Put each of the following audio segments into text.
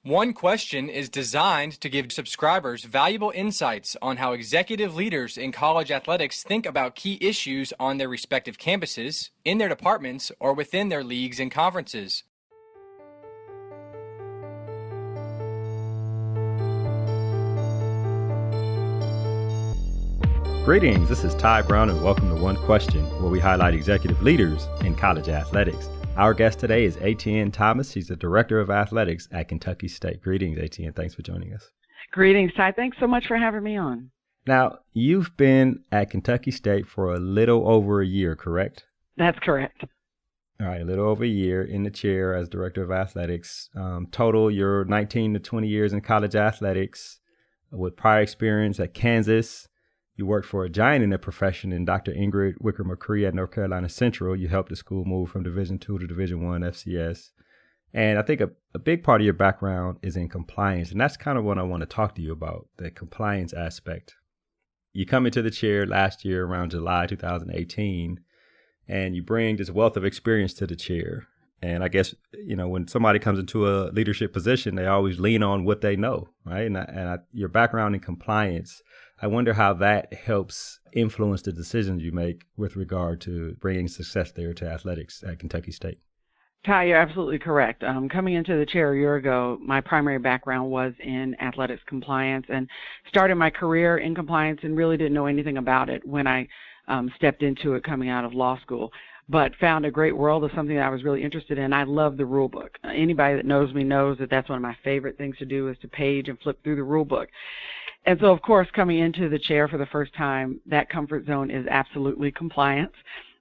One Question is designed to give subscribers valuable insights on how executive leaders in college athletics think about key issues on their respective campuses, in their departments, or within their leagues and conferences. Greetings, this is Ty Brown and welcome to One Question, where we highlight executive leaders in college athletics. Our guest today is Etienne Thomas. He's the Director of Athletics at Kentucky State. Greetings, Etienne. Thanks for joining us. Greetings, Ty. Thanks so much for having me on. Now, you've been at Kentucky State for a little over a year, correct? That's correct. All right, a little over a year in the chair as Director of Athletics. Total, you're 19 to 20 years in college athletics with prior experience at Kansas. You worked for a giant in the profession in Dr. Ingrid Wicker McCree at North Carolina Central. You helped the school move from Division II to Division I FCS. And I think a big part of your background is in compliance. And that's kind of what I want to talk to you about, the compliance aspect. You come into the chair last year around July 2018, and you bring this wealth of experience to the chair. And I guess, you know, when somebody comes into a leadership position, they always lean on what they know, right? And your background in compliance, I wonder how that helps influence the decisions you make with regard to bringing success there to athletics at Kentucky State. Ty, you're absolutely correct. Coming into the chair a year ago, my primary background was in athletics compliance and started my career in compliance and really didn't know anything about it when I stepped into it coming out of law school, but found a great world of something that I was really interested in. I love the rule book. Anybody that knows me knows that that's one of my favorite things to do is to page and flip through the rule book. And so, of course, coming into the chair for the first time, that comfort zone is absolutely compliance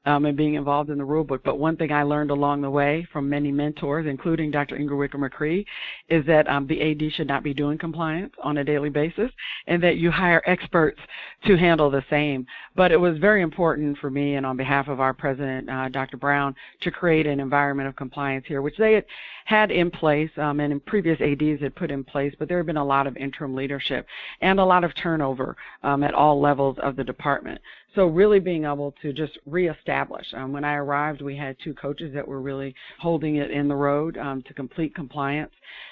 and being involved in the rule book. But one thing I learned along the way from many mentors, including Dr. Ingrid Wicker McCree, is that the AD should not be doing compliance on a daily basis and that you hire experts to handle the same. But it was very important for me and on behalf of our president, Dr. Brown, to create an environment of compliance here, which they had in place and in previous ADs had put in place, but there had been a lot of interim leadership and a lot of turnover at all levels of the department. So really being able to just reestablish. When I arrived, we had two coaches that were really holding it in the road to complete compliance.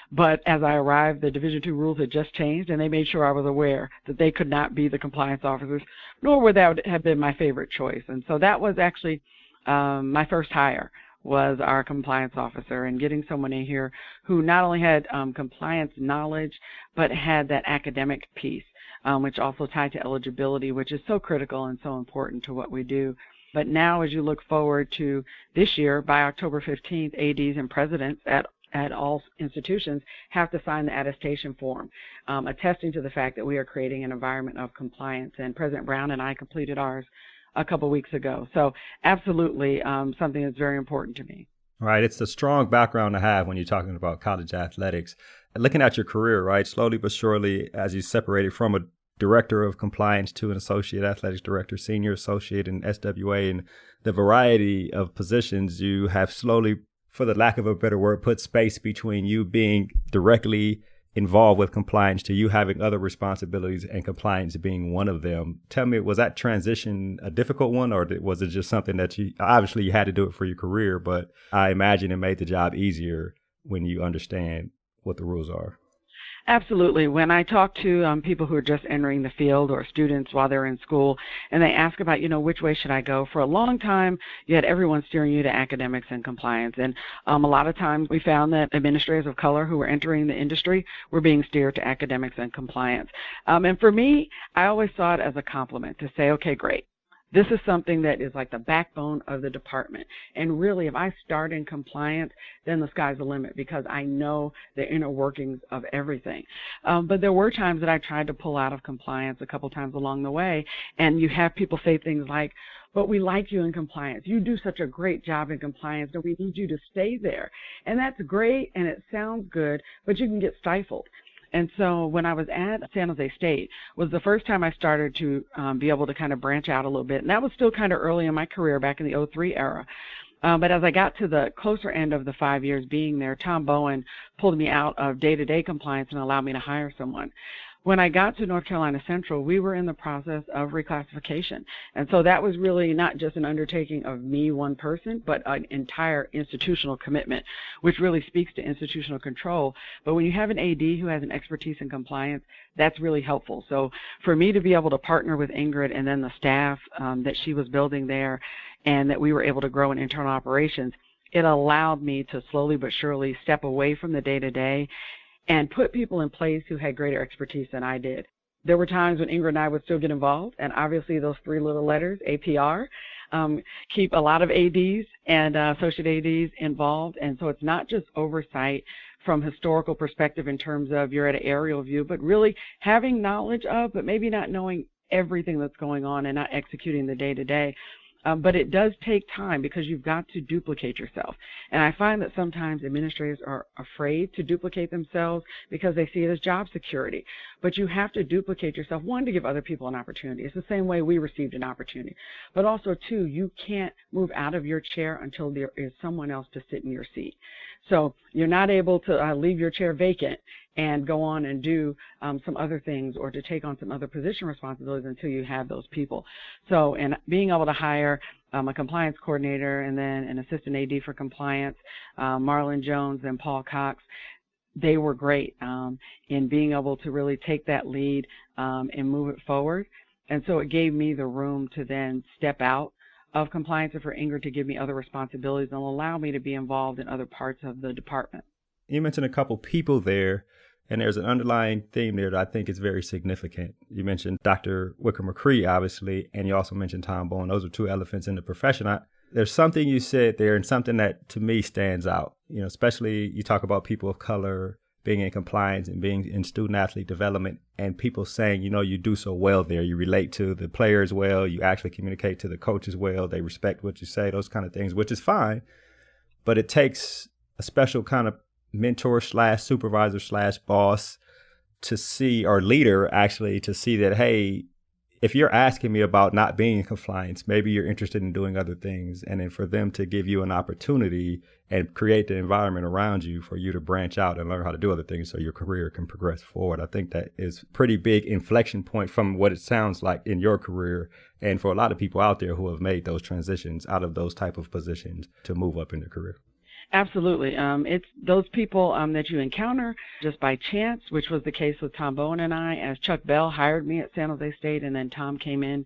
But as I arrived, the Division II rules had just changed, and they made sure I was aware that they could not be the compliance officers, nor would that have been my favorite choice. And so that was actually my first hire, was our compliance officer, and getting someone in here who not only had compliance knowledge, but had that academic piece, which also tied to eligibility, which is so critical and so important to what we do. But now, as you look forward to this year, by October 15th, ADs and presidents at all institutions have to sign the attestation form, attesting to the fact that we are creating an environment of compliance. And President Brown and I completed ours a couple weeks ago. So absolutely something that's very important to me. Right. It's a strong background to have when you're talking about college athletics. Looking at your career, right, slowly but surely, as you separated from a director of compliance to an associate athletics director, senior associate in SWA, and the variety of positions you have slowly, for the lack of a better word, put space between you being directly involved with compliance to you having other responsibilities and compliance being one of them. Tell me, was that transition a difficult one, or was it just something that you had to do it for your career, but I imagine it made the job easier when you understand what the rules are? Absolutely. When I talk to people who are just entering the field or students while they're in school, and they ask about, which way should I go? For a long time, you had everyone steering you to academics and compliance. And a lot of times we found that administrators of color who were entering the industry were being steered to academics and compliance. And for me, I always saw it as a compliment to say, okay, great. This is something that is like the backbone of the department. And really, if I start in compliance, then the sky's the limit because I know the inner workings of everything. But there were times that I tried to pull out of compliance a couple times along the way. And you have people say things like, but we like you in compliance. You do such a great job in compliance, and we need you to stay there. And that's great, and it sounds good, but you can get stifled. And so when I was at San Jose State was the first time I started to be able to kind of branch out a little bit. And that was still kind of early in my career back in the 2003 era. But as I got to the closer end of the 5 years being there, Tom Bowen pulled me out of day-to-day compliance and allowed me to hire someone. When I got to North Carolina Central, we were in the process of reclassification. And so that was really not just an undertaking of me, one person, but an entire institutional commitment, which really speaks to institutional control. But when you have an AD who has an expertise in compliance, that's really helpful. So for me to be able to partner with Ingrid and then the staff that she was building there, and that we were able to grow in internal operations, it allowed me to slowly but surely step away from the day-to-day and put people in place who had greater expertise than I did. There were times when Ingrid and I would still get involved, and obviously those three little letters, APR, keep a lot of ADs and associate ADs involved. And so it's not just oversight from historical perspective in terms of you're at an aerial view, but really having knowledge of, but maybe not knowing everything that's going on and not executing the day-to-day. But it does take time because you've got to duplicate yourself. And I find that sometimes administrators are afraid to duplicate themselves because they see it as job security. But you have to duplicate yourself, one, to give other people an opportunity. It's the same way we received an opportunity. But also, two, you can't move out of your chair until there is someone else to sit in your seat. So you're not able to leave your chair vacant and go on and do some other things or to take on some other position responsibilities until you have those people. So, and being able to hire a compliance coordinator and then an assistant AD for compliance, Marlon Jones and Paul Cox, they were great in being able to really take that lead and move it forward. And so it gave me the room to then step out of compliance and for Ingrid to give me other responsibilities and allow me to be involved in other parts of the department. You mentioned a couple people there, and there's an underlying theme there that I think is very significant. You mentioned Dr. Wicker McCree, obviously, and you also mentioned Tom Bowen. Those are two elephants in the profession. There's something you said there and something that to me stands out, you know, especially you talk about people of color being in compliance and being in student athlete development and people saying, you know, you do so well there. You relate to the players well. You actually communicate to the coaches well. They respect what you say, those kind of things, which is fine. But it takes a special kind of mentor / supervisor / boss to see, or leader actually, to see that, hey, if you're asking me about not being in compliance, maybe you're interested in doing other things. And then for them to give you an opportunity and create the environment around you for you to branch out and learn how to do other things so your career can progress forward. I think that is a pretty big inflection point from what it sounds like in your career and for a lot of people out there who have made those transitions out of those type of positions to move up in their career. Absolutely. It's those people that you encounter just by chance, which was the case with Tom Bowen and I, as Chuck Bell hired me at San Jose State, and then Tom came in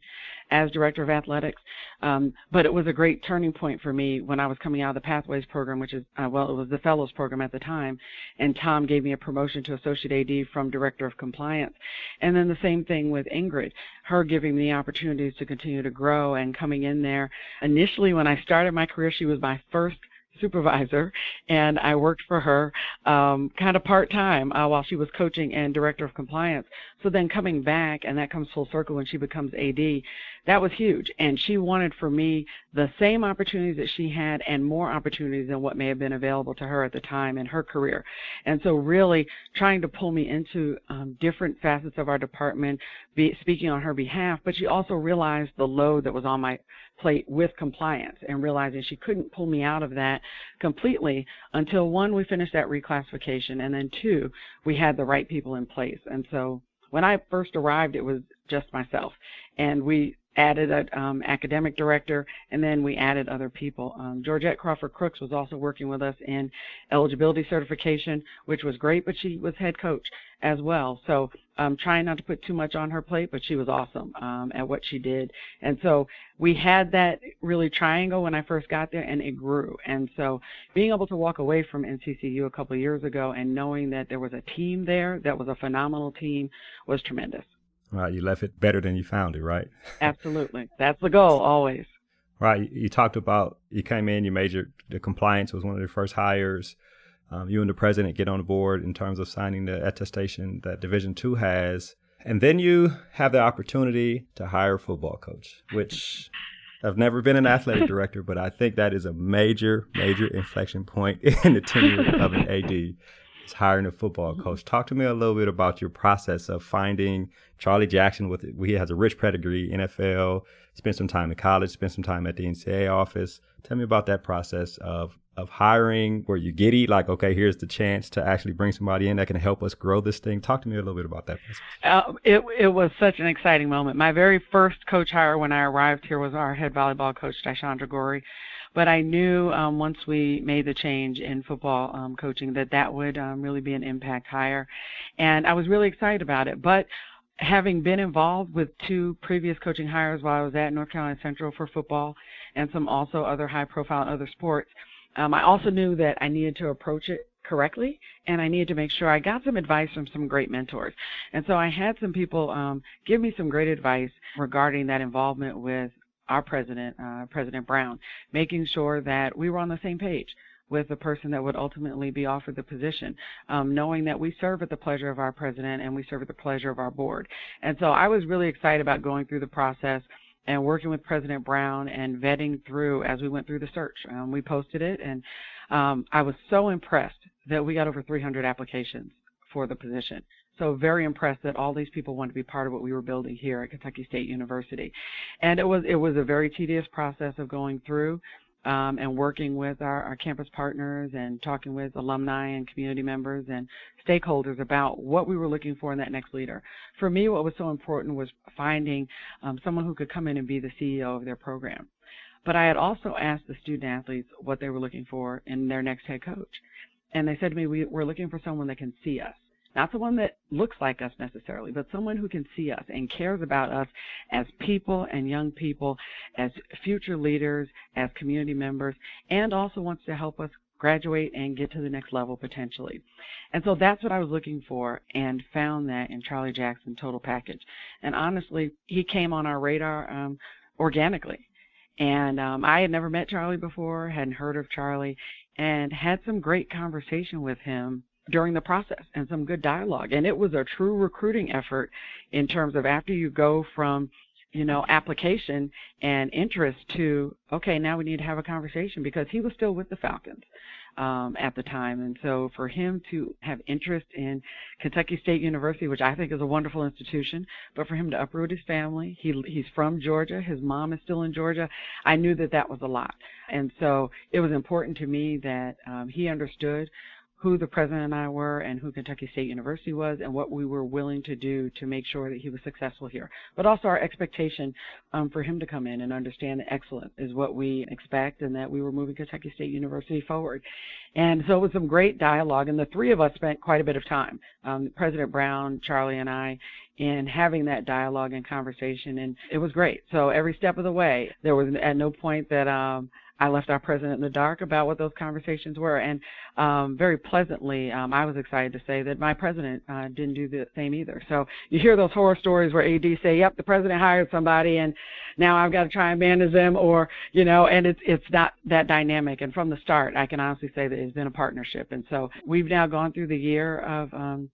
as director of athletics. But it was a great turning point for me when I was coming out of the Pathways program, which is, it was the Fellows program at the time, and Tom gave me a promotion to associate AD from director of compliance. And then the same thing with Ingrid, her giving me opportunities to continue to grow and coming in there. Initially, when I started my career, she was my first supervisor, and I worked for her kind of part-time while she was coaching and director of compliance. So then coming back, and that comes full circle when she becomes AD, that was huge. And she wanted for me the same opportunities that she had and more opportunities than what may have been available to her at the time in her career. And so really trying to pull me into different facets of our department, speaking on her behalf, but she also realized the load that was on my plate with compliance and realizing she couldn't pull me out of that completely until, one, we finished that reclassification, and then two, we had the right people in place. And so when I first arrived, it was just myself, and we added an academic director, and then we added other people. Georgette Crawford-Crooks was also working with us in eligibility certification, which was great, but she was head coach as well. So trying not to put too much on her plate, but she was awesome at what she did. And so we had that really triangle when I first got there, and it grew. And so being able to walk away from NCCU a couple of years ago and knowing that there was a team there that was a phenomenal team was tremendous. Right, you left it better than you found it, right? Absolutely. That's the goal, always. Right, you talked about, you came in, you made the compliance was one of the first hires. You and the president get on the board in terms of signing the attestation that Division II has. And then you have the opportunity to hire a football coach, which I've never been an athletic director, but I think that is a major, major inflection point in the tenure of an AD. is hiring a football coach. Talk to me a little bit about your process of finding Charlie Jackson. He has a rich pedigree, NFL, spent some time in college, spent some time at the NCAA office. Tell me about that process of hiring. Were you giddy, like, okay, here's the chance to actually bring somebody in that can help us grow this thing? Talk to me a little bit about that process. It was such an exciting moment. My very first coach hire when I arrived here was our head volleyball coach, Dashandra Gori. But I knew once we made the change in football coaching that would really be an impact hire. And I was really excited about it. But having been involved with 2 previous coaching hires while I was at North Carolina Central for football and some also other high-profile and other sports, I also knew that I needed to approach it correctly, and I needed to make sure I got some advice from some great mentors. And so I had some people give me some great advice regarding that involvement with our president, President Brown, making sure that we were on the same page with the person that would ultimately be offered the position, knowing that we serve at the pleasure of our president and we serve at the pleasure of our board. And so I was really excited about going through the process and working with President Brown and vetting through as we went through the search. We posted it, and I was so impressed that we got over 300 applications for the position. So very impressed that all these people wanted to be part of what we were building here at Kentucky State University. And it was a very tedious process of going through and working with our campus partners and talking with alumni and community members and stakeholders about what we were looking for in that next leader. For me, what was so important was finding someone who could come in and be the CEO of their program. But I had also asked the student athletes what they were looking for in their next head coach. And they said to me, we're looking for someone that can see us. Not someone that looks like us necessarily, but someone who can see us and cares about us as people and young people, as future leaders, as community members, and also wants to help us graduate and get to the next level potentially. And so that's what I was looking for and found that in Charlie Jackson total package. And honestly, he came on our radar organically. And I had never met Charlie before, hadn't heard of Charlie, and had some great conversation with him during the process and some good dialogue. And it was a true recruiting effort in terms of after you go from, application and interest to, okay, now we need to have a conversation, because he was still with the Falcons at the time. And so for him to have interest in Kentucky State University, which I think is a wonderful institution, but for him to uproot his family, he's from Georgia, his mom is still in Georgia, I knew that was a lot. And so it was important to me that he understood who the president and I were and who Kentucky State University was and what we were willing to do to make sure that he was successful here. But also our expectation for him to come in and understand that excellence is what we expect and that we were moving Kentucky State University forward. And so it was some great dialogue, and the 3 of us spent quite a bit of time, President Brown, Charlie, and I, in having that dialogue and conversation, and it was great. So every step of the way, there was at no point that I left our president in the dark about what those conversations were. And very pleasantly, I was excited to say that my president didn't do the same either. So you hear those horror stories where AD say, yep, the president hired somebody and now I've got to try and manage them, or, and it's not that dynamic. And from the start, I can honestly say that it's been a partnership. And so we've now gone through the year of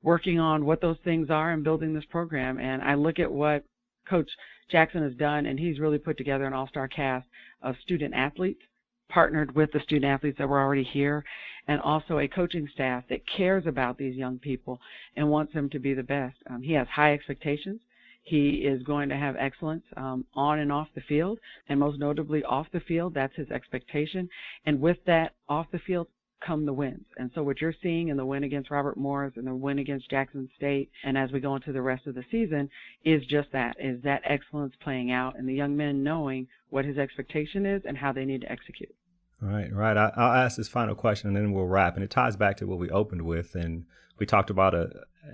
working on what those things are and building this program. And I look at what Coach Jackson has done, and he's really put together an all-star cast of student athletes, partnered with the student athletes that were already here, and also a coaching staff that cares about these young people and wants them to be the best. He has high expectations. He is going to have excellence on and off the field, and most notably off the field. That's his expectation. And with that off the field come the wins. And so what you're seeing in the win against Robert Morris and the win against Jackson State, and as we go into the rest of the season, is just that, is that excellence playing out and the young men knowing what his expectation is and how they need to execute. All right. I'll ask this final question and then we'll wrap. And it ties back to what we opened with. And we talked about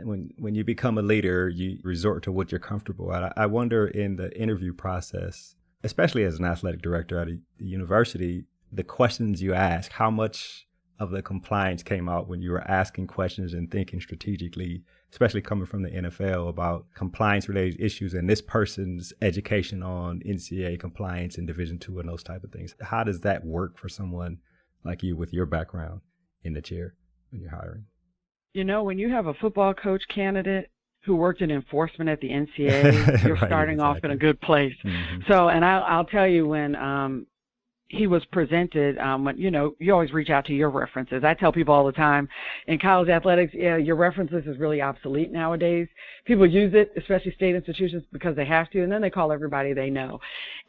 when you become a leader, you resort to what you're comfortable at. I wonder in the interview process, especially as an athletic director at a university, the questions you ask, how much of the compliance came out when you were asking questions and thinking strategically, especially coming from the NFL, about compliance-related issues and this person's education on NCAA compliance and Division II and those type of things. How does that work for someone like you with your background in the chair when you're hiring? When you have a football coach candidate who worked in enforcement at the NCAA, you're right, starting exactly. off in a good place. Mm-hmm. So, and I'll tell you, when he was presented, you always reach out to your references. I tell people all the time, in college athletics, your references is really obsolete nowadays. People use it, especially state institutions, because they have to, and then they call everybody they know.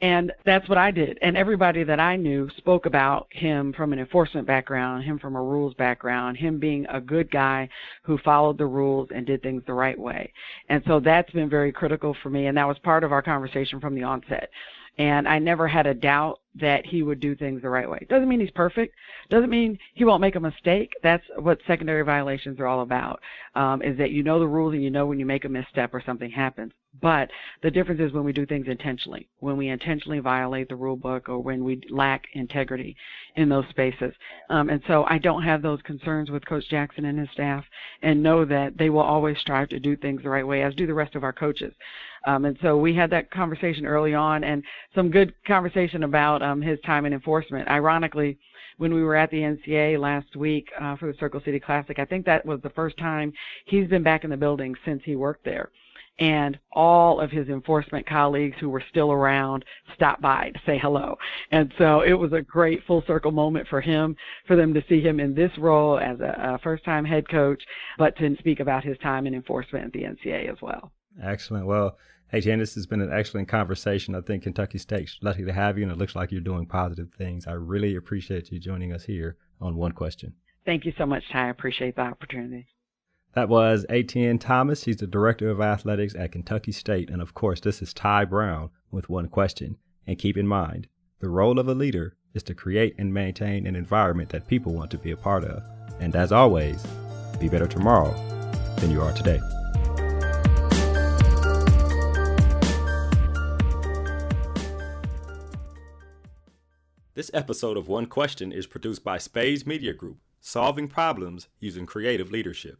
And that's what I did. And everybody that I knew spoke about him from an enforcement background, him from a rules background, him being a good guy who followed the rules and did things the right way. And so that's been very critical for me, and that was part of our conversation from the onset. And I never had a doubt that he would do things the right way. Doesn't mean he's perfect. Doesn't mean he won't make a mistake. That's what secondary violations are all about, is that you know the rules and you know when you make a misstep or something happens. But the difference is when we do things intentionally, when we intentionally violate the rule book or when we lack integrity in those spaces. And so I don't have those concerns with Coach Jackson and his staff, and know that they will always strive to do things the right way, as do the rest of our coaches. And so we had that conversation early on, and some good conversation about his time in enforcement. Ironically, when we were at the NCAA last week for the Circle City Classic, I think that was the first time he's been back in the building since he worked there. And all of his enforcement colleagues who were still around stopped by to say hello. And so it was a great full circle moment for him, for them to see him in this role as a first-time head coach, but to speak about his time in enforcement at the NCAA as well. Excellent. Well, Etienne, this has been an excellent conversation. I think Kentucky State's lucky to have you, and it looks like you're doing positive things. I really appreciate you joining us here on One Question. Thank you so much, Ty. I appreciate the opportunity. That was Etienne Thomas. He's the Director of Athletics at Kentucky State. And of course, this is Ty Brown with One Question. And keep in mind, the role of a leader is to create and maintain an environment that people want to be a part of. And as always, be better tomorrow than you are today. This episode of One Question is produced by Spades Media Group, solving problems using creative leadership.